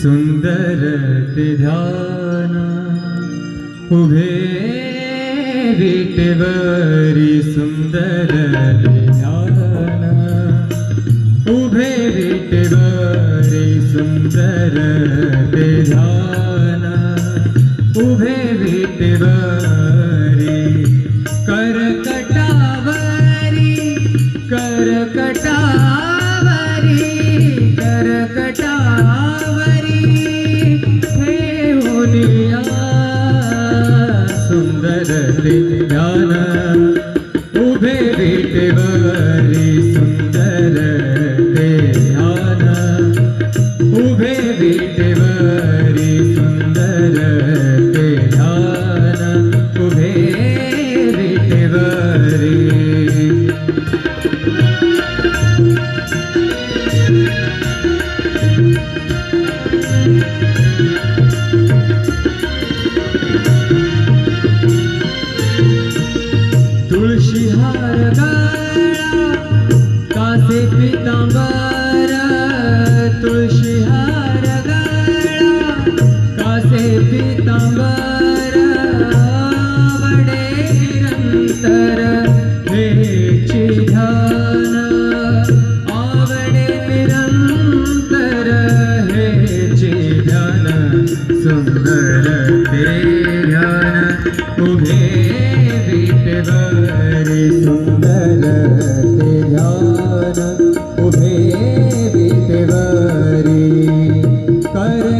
सुंदर ते ध्यान उभे विटेवरी सुंदर ते ध्यान उभे विटेवरी सुंदर ते ध्यान उभे विटेवरी करकटावरी करकटावरी करकटावरी ठेवूनिया सुंदर ते ध्यान उभे विटेवरी सुंदर ते ध्यान उभे विटेवरी सुंदर ते ध्यान उभे विटेवरी तुळशी हार गळा कासे पितांबर तुळशी हार गळा कासे पितांबर आवडे निरंतर हेची ध्यान आवडे निरंतर हेची ध्यान सुंदर ते ध्यान उभे विटेवरी सुंदर ते ध्यान उभे विटेवरी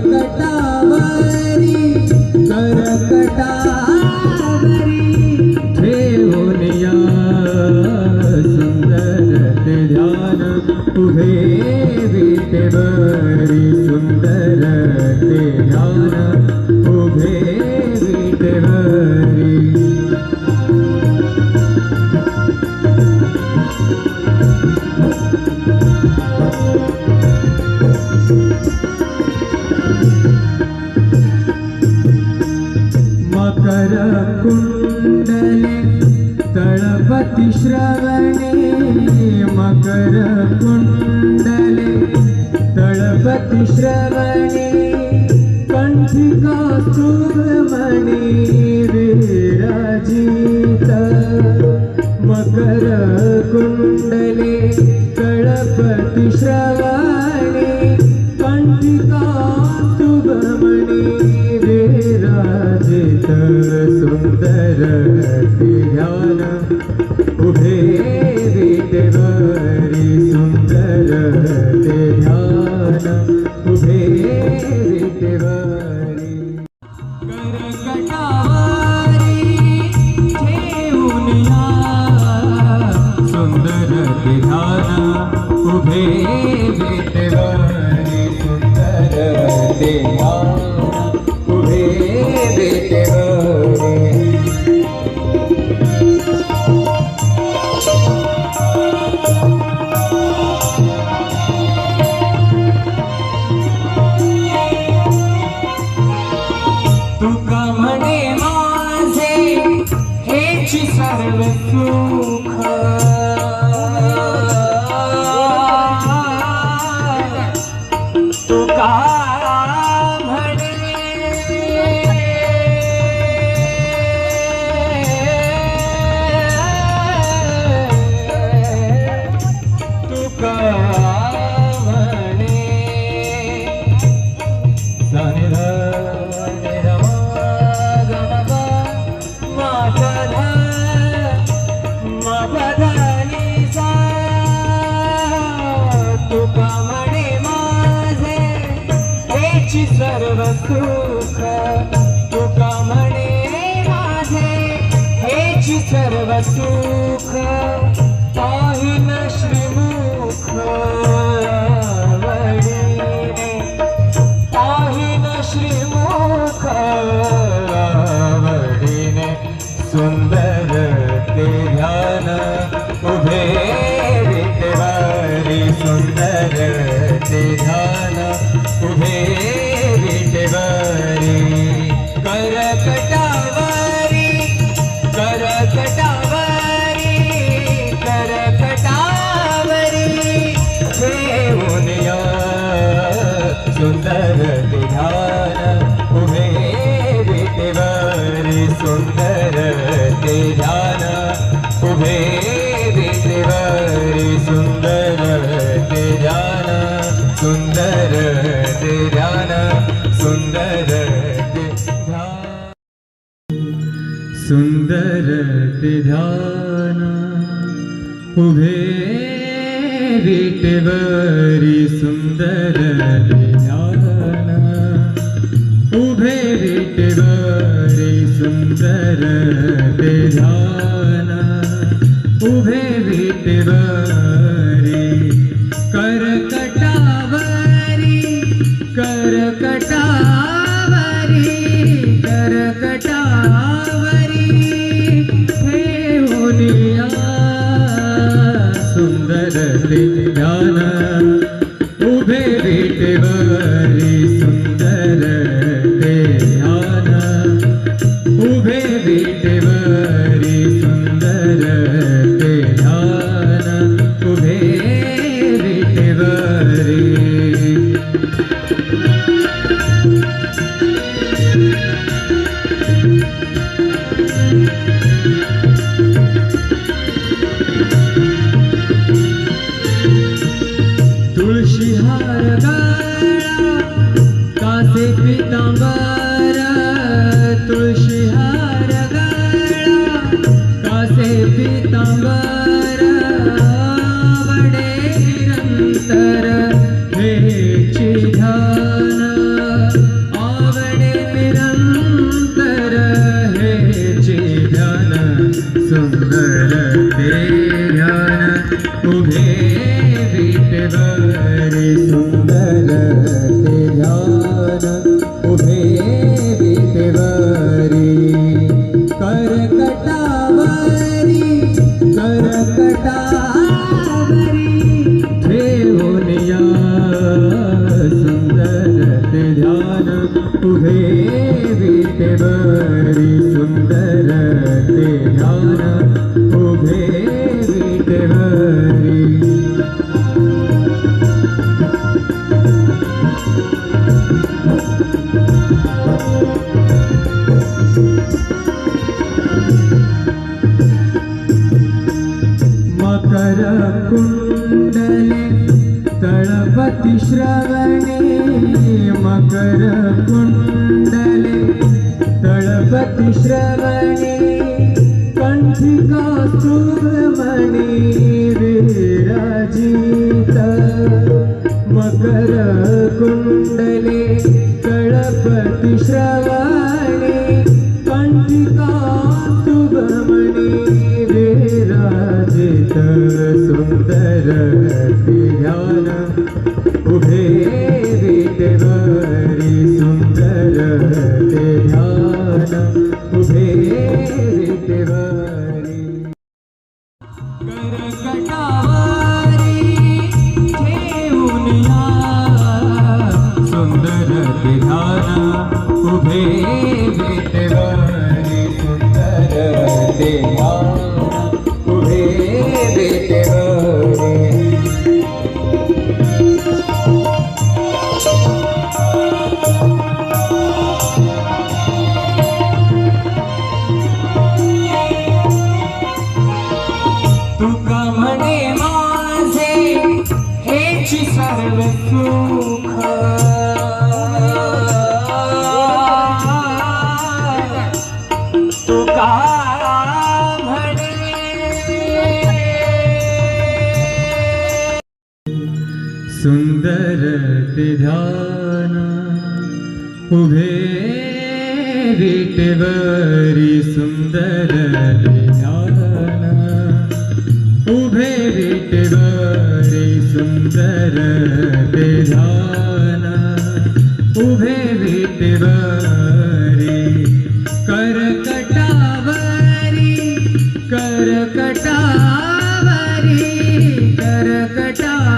करकटावरी करकटावरी ठेवूनिया सुंदर ते ध्यान उभे विटेवरी सुंदर ते ध्यान उभे विटेवरी मकर कुंडले तळपति श्रवणे मकर कुंडले तळपति श्रवणे कंठिका सुमणि विराजित मकर कुंडले तळपति श्रवणे कंठिका सुमणि विराजित सुंदर ते ध्यान उभे विटेवरी सुंदर ते ध्यान उभे विटेवरी करकटावरी ठेवूनिया सुंदर ते ध्यान उभे विटेवरी सुंदर ते ध्यान उभे विटेवरी तुका म्हणे माझे हेची सर्व सुख तुका म्हणे तुका म्हणे तुका म्हणे माझे हेची सर्व सुख तुका म्हणे माझे हेची सर्व सुख पाहिन श्रीमुख आवडीने पाहिन श्रीमुख आवडीने सुंदर ते ध्यान उभे विटेवरी सुंदर ते ध्यान उभे विटेवरी करकटावरी करकटावरी करकटावरी ठेवूनिया सुंदर सुंदर ते ध्यान सुंदर ते ध्यान सुंदर ते ध्यान उभे विटेवरी सुंदर ते ध्यान उभे विटेवरी सुंदर ते ध्यान उभे विटेवरी करकटावरी करकटावरी करकटावरी ठेवूनिया सुंदर ते ध्यान उभे विटेवरी सुंदर ते ध्यान उभे विटेवरी सुंदर ते ध्यान उभे विटेवरी तुळशी हार गळा कासे पितांबर तुळशी हार गळा कासे पितांबर आवडे निरंतर हेची ध्यान आवडे निरंतर हेची ध्यान सुंदर ते ध्यान उभे विटेवरी सुंदर ते ध्यान उभे विटेवरी करकटावरी करकटावरी ठेवूनिया सुंदर ते ध्यान उभे विटेवरी सुंदर ते ध्यान उभे विटेवरी मकर कुंडले तळपति श्रवणे मकर कुंडले तळपति श्रवणे कंठिका सुब्रमणि विराजित मकर कुंडले तळपति श्रवणे कंठिका सुब्रमणि विराजित सुंदर ते ध्यान उभे विटेवरी सुंदर ते ध्यान उभे विटेवरी करकटावरी ठेवूनिया सुंदर ते ध्यान उभे विटेवरी सुंदर ते ध्यान उभे विटेवरी तुका म्हणे माझे हेची सर्व सुख तुका म्हणे सुंदर ते ध्यान उभे विटेवरी सुंदर ते ध्यान उभे विटेवरी सुंदर ते ध्यान उभे विटेवरी करकटावरी करकटावरी करकटावरी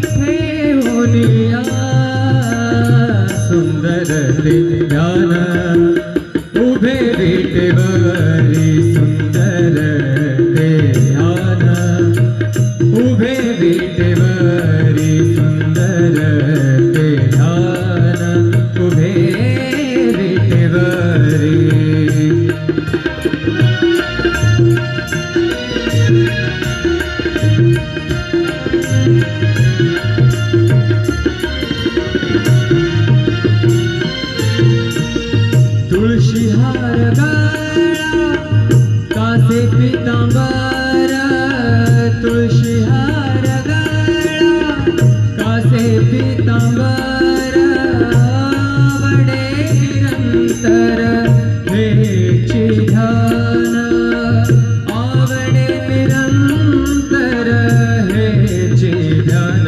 ठेवूनिया सुंदर ते ध्यान उभे विटेवरी सुंदर ते ध्यान उभे विटेवरी सुंदर ते ध्यान उभे विटेवरी पितांबर आवडे निरंतर हेची ध्यान आवडे निरंतर हेची ध्यान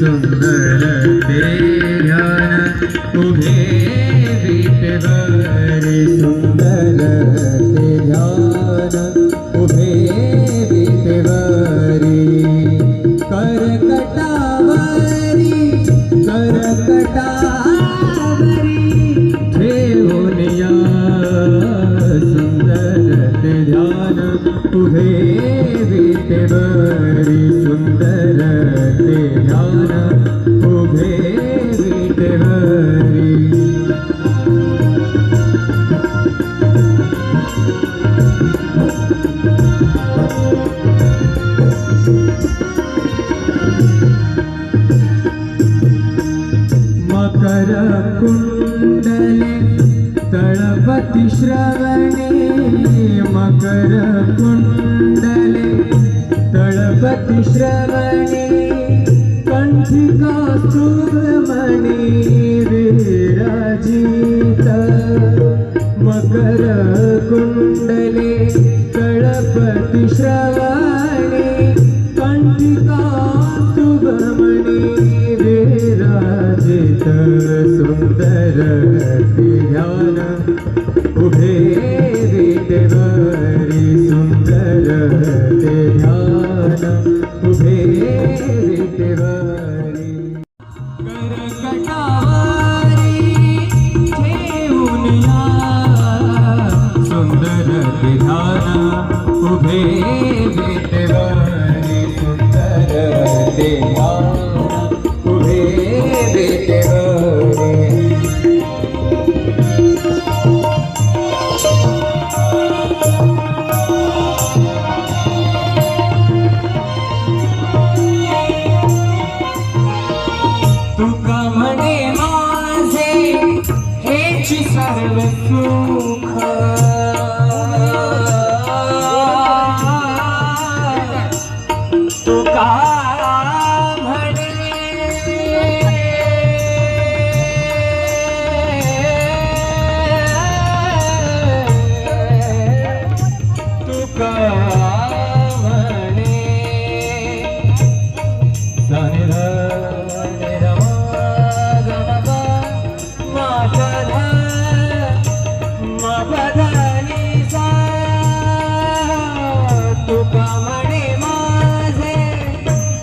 सुंदर ते ध्यान उभे विटेवरी सुंदर ते ध्यान उभे विटेवरी करकटावरी ठेवूनिया सुंदर ते ध्यान उभे विटेवरी सुंदर ते ध्यान उभे विटेवरी मकर कुंडले तळपति श्रवणे मकर कुंडले तळपति श्रवणे कंठिका सुमणि विराजित मकर कुंडले तळपति श्रवणे कंठिका सुमणि विराजित सुंदर ते ध्यान उभे विटेवरी सुंदर ते ध्यान उभे विटेवरी करकटावरी ठेवूनिया सुंदर ते ध्यान उभे विटेवरी सुंदर ते ध्यान उभे विटेवरी तुका म्हणे माझे हेची सर्व सुख तुका म्हणे तुका म्हणे तुका म्हणे माझे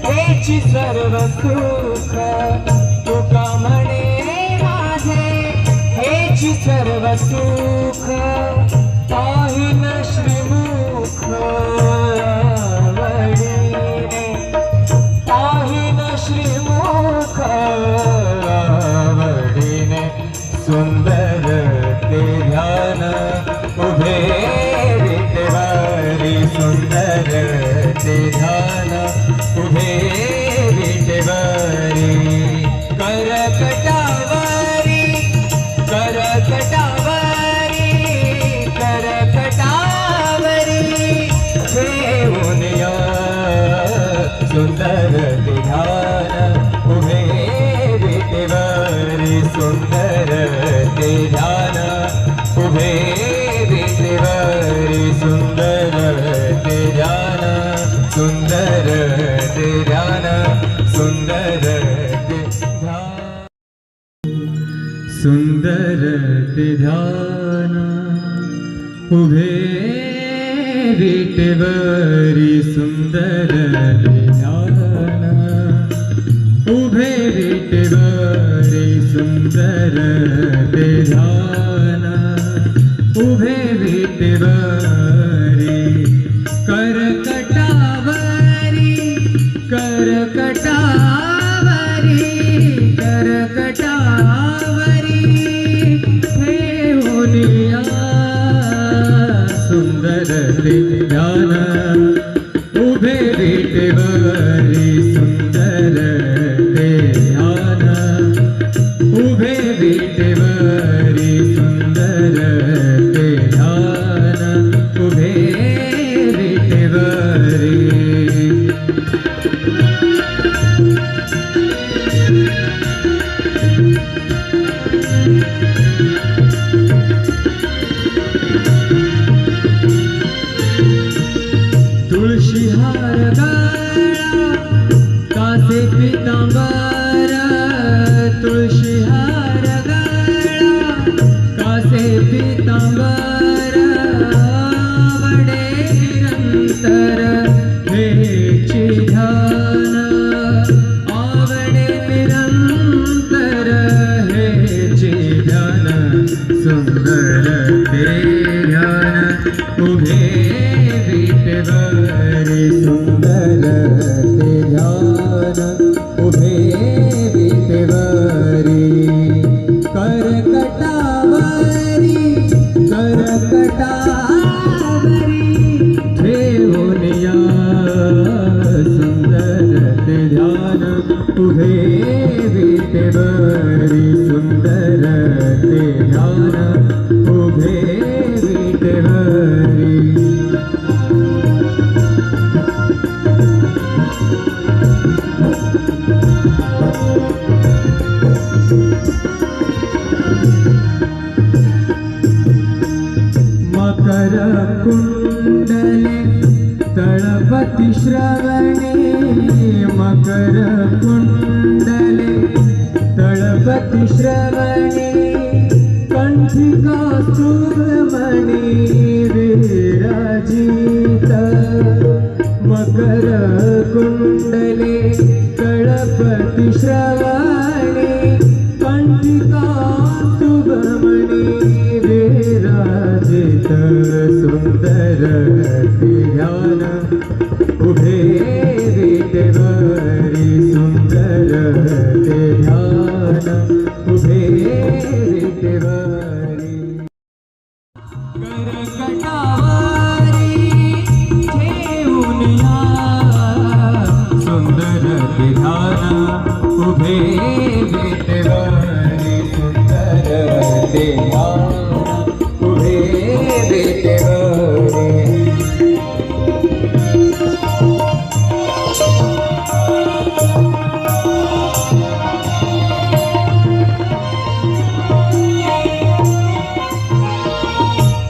हेची सर्व सुख तुका म्हणे माझे हेची सर्व सुख पाहिन श्रीमुख आवडीने पाहिन श्रीमुख आवडीने सुंदर ते ध्यान उभे विटेवरी सुंदर ते ध्यान उभे विटेवरी करकटावरी करकटावरी करकटावरी ठेवूनिया सुंदर ते ध्यान उभे विटेवरी सुंदर ते ध्यान उभे विटेवरी सुंदर ते ध्यान सुंदर ते ध्यान सुंदर ते ध्यान सुंदर ते ध्यान उभे विटेवरी सुंदर ते ध्यान उभे विटेवरी सुंदर ते ध्यान उभे विटेवरी करकटावरी करकटावरी करकटावरी ठेवूनिया सुंदर ते ध्यान उभे विटेवरी सुंदर ते ध्यान उभे विटेवरी सुंदर ते ध्यान उभे विटेवरी तुळशी हार गळा कासे पितांबर, तुळशी हार गळा कासे पितांबर, आवडे निरंतर हेची ध्यान, आवडे निरंतर हेची ध्यान, सुंदर ते ध्यान उभे विटेवरी, सुंदर ते ध्यान उभे विटेवरी, करकटावरी करकटावरी ठेवून या, सुंदर ते ध्यान उभे विटेवरी, सुंदर ते ध्यान उभे विटेवरी. मकर कुंडले तळपति श्रवणे, मकर कुंडले तळपति श्रवणे, कंठिका सुभमणि विराजित, मकर कुंडले तळपति श्रवणे, कंठिका सुभमणि विराजित, सुंदर ते ध्यान उभे विटेवरी, सुंदर ते ध्यान उभे विटेवरी. करकटावरी ठेवून या, सुंदर ते ध्यान उभे विटेवरी, सुंदर ते ध्यान उभे विटेवरी.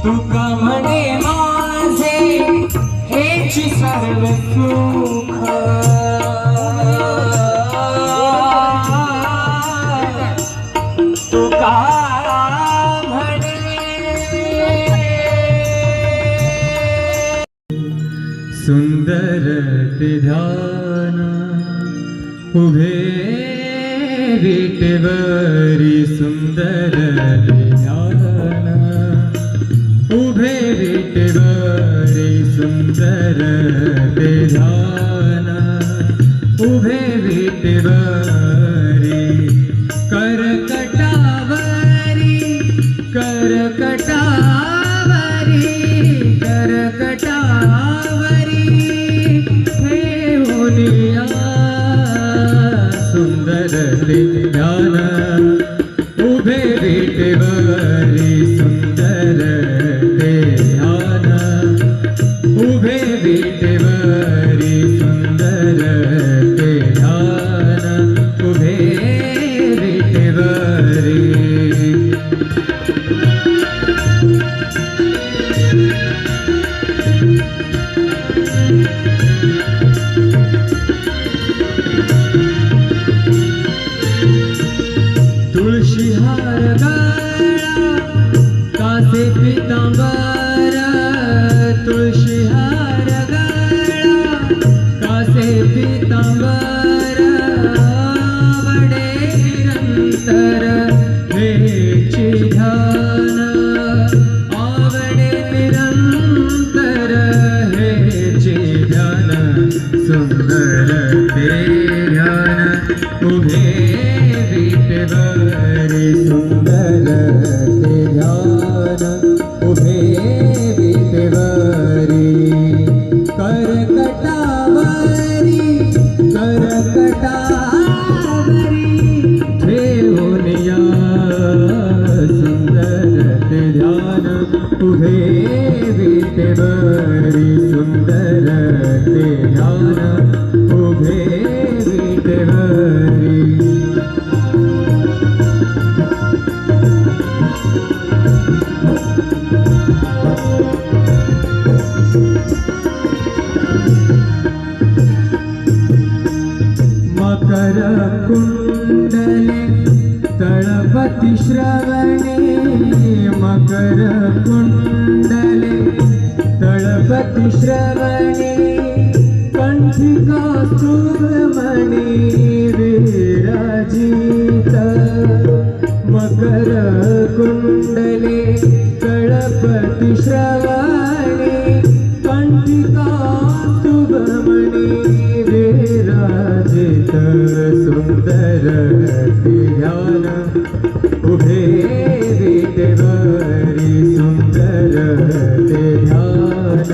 तुका म्हणे माझे हेची सर्व सुख, तुका म्हणे सुंदर ते ध्यान उभे विटेवरी, सुंदर ते ध्यान उभे विटेवरी, सुंदर ते ध्यान उभे विटेवरी. करकटावरी करकटावरी करकटावरी ठेवून या, सुंदर ते ध्यान उभे विटेवरी, सुंदर ते ध्यान उभे विटेवरी, सुंदर ते ध्यान उभे विटेवरी. तुळशी श्रवणे मकर कुंडले तळपति श्रवणे कंठिका सुभमणि विराजित मकर कुंडले तळपति श्रवणे कंठिका शुभमणि विराजित सुंदर ध्यान उभे विटेवरी सुंदर ते ध्यान